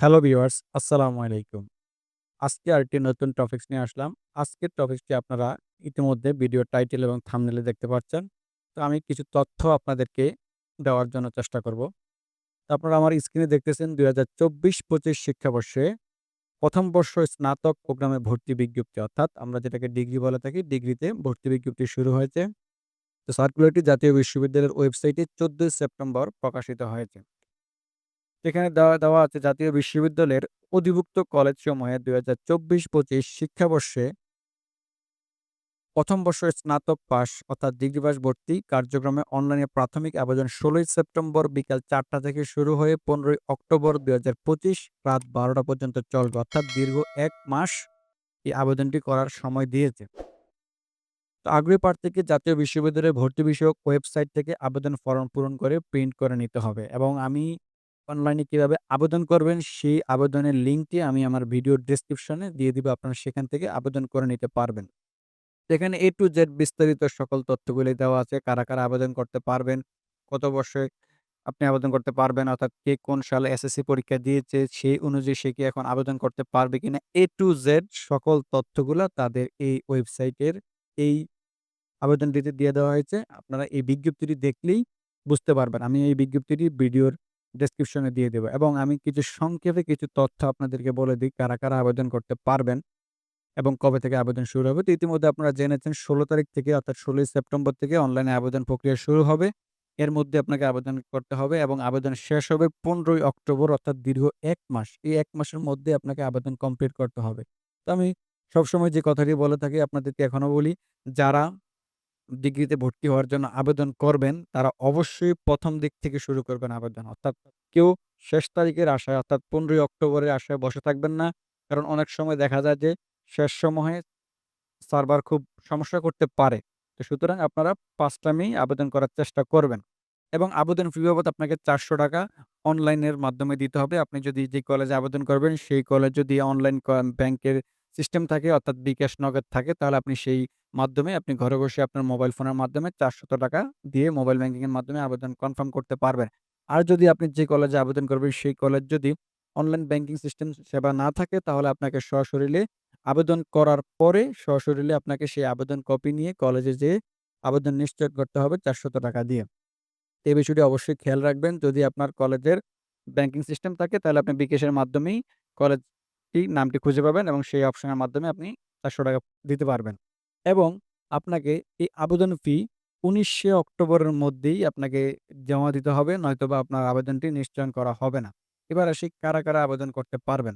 Hello viewers, আসসালামু আলাইকুম। আজকে আরেকটি নতুন টপিকস নিয়ে আসলাম। আজকের টপিকসটি আপনারা ইতিমধ্যে ভিডিও টাইটেল এবং থাম্বনেইলে দেখতে পাচ্ছেন। তো আমি কিছু তথ্য আপনাদেরকে দেওয়ার জন্য চেষ্টা করব। তো আপনারা আমার স্ক্রিনে দেখতেছেন ২০২৪-২৫ শিক্ষাবর্ষে ১ম বর্ষ স্নাতক প্রোগ্রামে ভর্তি বিজ্ঞপ্তি অর্থাৎ আমরা যেটাকে ডিগ্রি বলে থাকি, ডিগ্রিতে ভর্তি বিজ্ঞপ্তি শুরু হয়েছে। তো সার্কুলারটি জাতীয় বিশ্ববিদ্যালয়ের ওয়েবসাইটে ১৪ সেপ্টেম্বর প্রকাশিত হয়েছে। সেখানে দেওয়া দেওয়া আছে জাতীয় বিশ্ববিদ্যালয়ের অধিভুক্ত কলেজসমূহে ২০২৪-২৫ শিক্ষাবর্ষে ১ম বর্ষের স্নাতক পাস অর্থাৎ ডিগ্রি পাস ভর্তি কার্যক্রমে অনলাইনে প্রাথমিক আবেদন ১৬ই সেপ্টেম্বর বিকাল ৪টা থেকে শুরু হয়ে ১৫ই অক্টোবর ২০২৫ রাত ১২টা পর্যন্ত চলবে। অর্থাৎ দীর্ঘ ১ মাস এই আবেদনটি করার সময় দিয়েছে। তো আগ্রহী প্রার্থীকে জাতীয় বিশ্ববিদ্যালয়ের ভর্তি বিষয়ক ওয়েবসাইট থেকে আবেদন ফরম পূরণ করে প্রিন্ট করে নিতে হবে এবং আমি অনলাইনে কিভাবে আবেদন করবেন সেই আবেদনের লিঙ্কটি আমি আমার ভিডিওর ডেসক্রিপশনে দিয়ে দিব। আপনারা সেখান থেকে আবেদন করে নিতে পারবেন। এখানে A to Z বিস্তারিত সকল তথ্যগুলি দেওয়া আছে। কারা আবেদন করতে পারবেন, কত বর্ষে আপনি আবেদন করতে পারবেন অর্থাৎ কে কোন সালে এসএসসি পরীক্ষা দিয়েছে সেই অনুযায়ী সে কি এখন আবেদন করতে পারবে কিনা A to Z সকল তথ্যগুলা তাদের এই ওয়েবসাইটের এই আবেদনটিতে দিয়ে দেওয়া হয়েছে। আপনারা এই বিজ্ঞপ্তিটি দেখলেই বুঝতে পারবেন। আমি এই বিজ্ঞপ্তিটি ভিডিওর ডেসক্রিপশনে দিয়ে দেব এবং আমি কিছু সংক্ষেপে কিছু তথ্য আপনাদেরকে বলে দিই কারা আবেদন করতে পারবেন এবং কবে থেকে আবেদন শুরু হবে। তো ইতিমধ্যে আপনারা জেনেছেন ১৬ তারিখ থেকে অর্থাৎ ১৬ই সেপ্টেম্বর থেকে অনলাইনে আবেদন প্রক্রিয়া শুরু হবে। এর মধ্যে আপনাকে আবেদন করতে হবে এবং আবেদন শেষ হবে ১৫ই অক্টোবর অর্থাৎ দীর্ঘ ১ মাস। এই ১ মাসের মধ্যে আপনাকে আবেদন কমপ্লিট করতে হবে। তো আমি সবসময় যে কথাটি বলে থাকি আপনাদেরকে এখনো বলি, যারা ডিগ্রিতে ভর্তি হওয়ার জন্য আবেদন করবেন, তারা অবশ্যই ১ম দিক থেকে শুরু করবেন আবেদন। অর্থাৎ কেউ শেষ তারিখের আশায় অর্থাৎ ১৫ই অক্টোবরের আশায় বসে থাকবেন না। কারণ অনেক সময় দেখা যায় যে শেষ সময়ে সার্ভার খুব সমস্যা করতে পারে। তো সুতরাং আপনারা ১st টাইমেই আবেদন করার চেষ্টা করবেন। এবং আবেদন ফি বাবদ আপনাকে ৳৪০০ অনলাইনের মাধ্যমে দিতে হবে। আপনি যদি যে কলেজে আবেদন করবেন সেই কলেজ যদি অনলাইন ব্যাংকের সিস্টেম থাকে অর্থাৎ বিকাশ নগদ থাকে তাহলে আপনি সেই মাধ্যমে আপনি ঘরে বসে আপনার মোবাইল ফোনের মাধ্যমে ৳৪০০ দিয়ে মোবাইল ব্যাংকিং এর মাধ্যমে আবেদন কনফার্ম করতে পারবেন। আর যদি আপনি যে কলেজে আবেদন করবেন সেই কলেজ যদি অনলাইন ব্যাংকিং সিস্টেম সেবা না থাকে তাহলে আপনাকে সশরীরে আবেদন করার পরে সশরীরে আপনাকে সেই আবেদন কপি নিয়ে কলেজে যেয়ে আবেদন নিশ্চয় করতে হবে ৳৪০০ দিয়ে। তো এই বিষয়টি অবশ্যই খেয়াল রাখবেন। যদি আপনার কলেজের ব্যাংকিং সিস্টেম থাকে তাহলে আপনি বিকাশের মাধ্যমেই নামটি খুঁজে পাবেন এবং সেই অপশনের মাধ্যমে আপনি ৳৪০০ দিতে পারবেন। এবং আপনাকে এই আবেদন ফি ১৯শে অক্টোবরের মধ্যেই আপনাকে জমা দিতে হবে। নয়তোবা আপনার আবেদনটি নিশ্চয়ন করা হবে না। এবার আসি কারা আবেদন করতে পারবেন?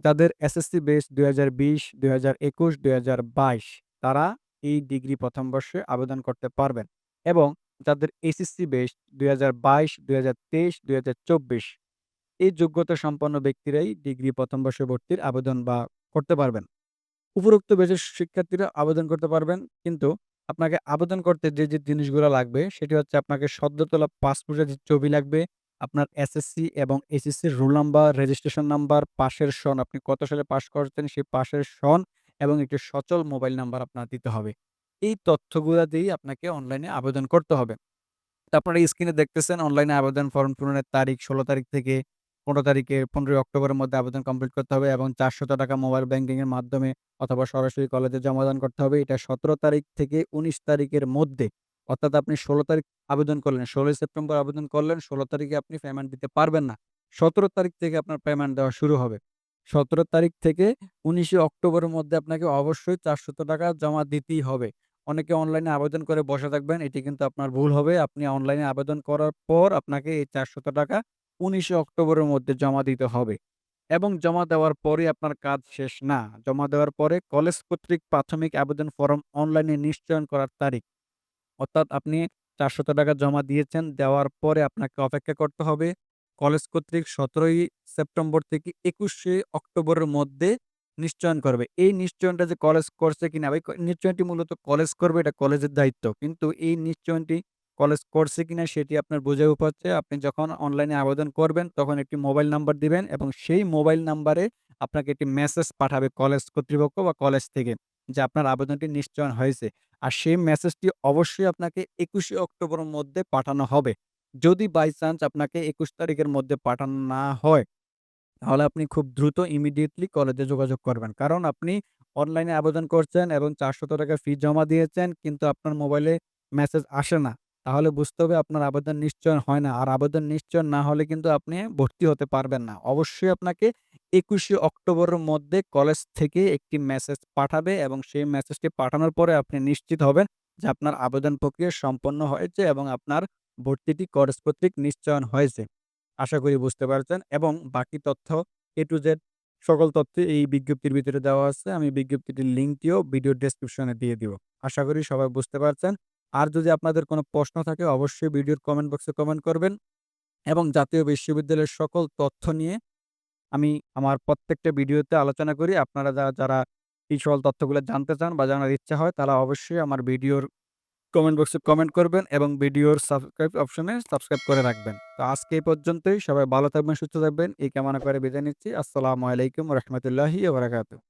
যাদের এসএসসি বেস ২০২০, ২০২১, ২০২২ তারা এই ডিগ্রি ১ম বর্ষে আবেদন করতে পারবেন এবং যাদের এইচএসসি বেস ২০২২, ২০২৩, ২০২৪ এই যোগ্যতা সম্পন্ন ব্যক্তিরাই ডিগ্রি ১ম বর্ষে ভর্তির আবেদন করতে পারবেন। উপরোক্ত ব্যাচের শিক্ষার্থীরা আবেদন করতে পারবেন। কিন্তু আপনাকে আবেদন করতে যে জিনিসগুলা লাগবে সেটি হচ্ছে আপনাকে সদ্য তোলা পাসপোর্টের যে ছবি লাগবে, আপনার এসএসসি এবং এইচএসসির রোল নাম্বার, রেজিস্ট্রেশন নাম্বার, পাশের সন, আপনি কত সালে পাস করছেন সেই পাশের সন এবং একটি সচল মোবাইল নাম্বার আপনার দিতে হবে। এই তথ্যগুলা দিয়েই আপনাকে অনলাইনে আবেদন করতে হবে। তো আপনারা স্ক্রিনে দেখতেছেন অনলাইনে আবেদন ফরম পূরণের তারিখ ১৬ তারিখ থেকে ১৫ তারিখে ১৫ই অক্টোবরের মধ্যে আবেদন কমপ্লিট করতে হবে এবং ৳৪০০ মোবাইল ব্যাংকিং এর মাধ্যমে অথবা সরাসরি কলেজে জমাদান করতে হবে। এটা ১৭ তারিখ থেকে ১৯ তারিখের মধ্যে। অর্থাৎ আপনি ১৬ তারিখ আবেদন করলেন, ১৬ই সেপ্টেম্বর আবেদন করলেন, ১৬ তারিখে আপনি পেমেন্ট দিতে পারবেন না। ১৭ তারিখ থেকে আপনার পেমেন্ট দেওয়া শুরু হবে। ১৭ তারিখ থেকে ১৯শে অক্টোবরের মধ্যে আপনাকে অবশ্যই ৳৪০০ জমা দিতেই হবে। অনেকে অনলাইনে আবেদন করে বসে থাকবেন, এটি কিন্তু আপনার ভুল হবে। আপনি অনলাইনে আবেদন করার পর আপনাকে এই ৳৪০০ ১৯শে অক্টোবরের মধ্যে জমা দিতে হবে এবং জমা দেওয়ার পরেই আপনার কাজ শেষ না। জমা দেওয়ার পরে কলেজ কর্তৃক প্রাথমিক আবেদন ফরম অনলাইনে নিশ্চয়ন করার তারিখ। অর্থাৎ আপনি ৳৪০০ জমা দিয়েছেন, দেওয়ার পরে আপনাকে অপেক্ষা করতে হবে। কলেজ কর্তৃক ১৭ই সেপ্টেম্বর থেকে ২১শে অক্টোবরের মধ্যে নিশ্চয়ন করবে। এই নিশ্চয়নটা যে কলেজ করছে কিনা ভাই নিশ্চয়নটি মূলত কলেজ করবে এটা কলেজের দায়িত্ব। কিন্তু এই নিশ্চয়নটি কলেজ করছে কিনা সেটি আপনার বোঝার উপর হচ্ছে আপনি যখন অনলাইনে আবেদন করবেন তখন একটি মোবাইল নাম্বার দিবেন এবং সেই মোবাইল নাম্বারে আপনাকে একটি মেসেজ পাঠাবে কলেজ কর্তৃপক্ষ বা কলেজ থেকে যে আপনার আবেদনটি নিশ্চয়ন হয়েছে। আর সেই মেসেজটি অবশ্যই আপনাকে ২১শে অক্টোবরের মধ্যে পাঠানো হবে। যদি বাই চান্স আপনাকে ২১ তারিখের মধ্যে পাঠানো না হয় তাহলে আপনি খুব দ্রুত ইমিডিয়েটলি কলেজে যোগাযোগ করবেন। কারণ আপনি অনলাইনে আবেদন করছেন এবং ৳৪০০ ফি জমা দিয়েছেন কিন্তু আপনার মোবাইলে মেসেজ আসে না। তাহলে বুঝতে হবে আপনার আবেদন নিশ্চয়ন হয় না। আর আবেদন নিশ্চয়ন না হলে কিন্তু আপনি ভর্তি হতে পারবেন না। অবশ্যই আপনাকে ২১শে অক্টোবরের মধ্যে কলেজ থেকে একটি মেসেজ পাঠাবে এবং সেই মেসেজটি পাঠানোর পরে আপনি নিশ্চিত হবেন যে আপনার আবেদন প্রক্রিয়া সম্পন্ন হয়েছে এবং আপনার ভর্তিটি কলেজ কর্তৃক নিশ্চয়ন হয়েছে। আশা করি বুঝতে পারছেন এবং বাকি তথ্য A to Z সকল তথ্য এই বিজ্ঞপ্তির ভিতরে দেওয়া আছে। আমি বিজ্ঞপ্তিটির লিঙ্কটিও ভিডিও ডেসক্রিপশনে দিয়ে দিব। আশা করি সবাই বুঝতে পারছেন। আর যদি আপনাদের কোনো প্রশ্ন থাকে অবশ্যই ভিডিওর কমেন্ট বক্সে কমেন্ট করবেন এবং জাতীয় বিশ্ববিদ্যালয়ের সকল তথ্য নিয়ে আমি আমার প্রত্যেকটা ভিডিওতে আলোচনা করি। আপনারা যারা এই সকল তথ্যগুলো জানতে চান বা জানার ইচ্ছা হয় তারা অবশ্যই আমার ভিডিওর কমেন্ট বক্সে কমেন্ট করবেন এবং ভিডিওর সাবস্ক্রাইব অপশনে সাবস্ক্রাইব করে রাখবেন। তো আজকে এই পর্যন্তই। সবাই ভালো থাকবেন, সুস্থ থাকবেন। এই কামনা করে বিদায় নিচ্ছি। আসসালামু আলাইকুম ওয়া রাহমাতুল্লাহি ওয়া বারাকাতুহু।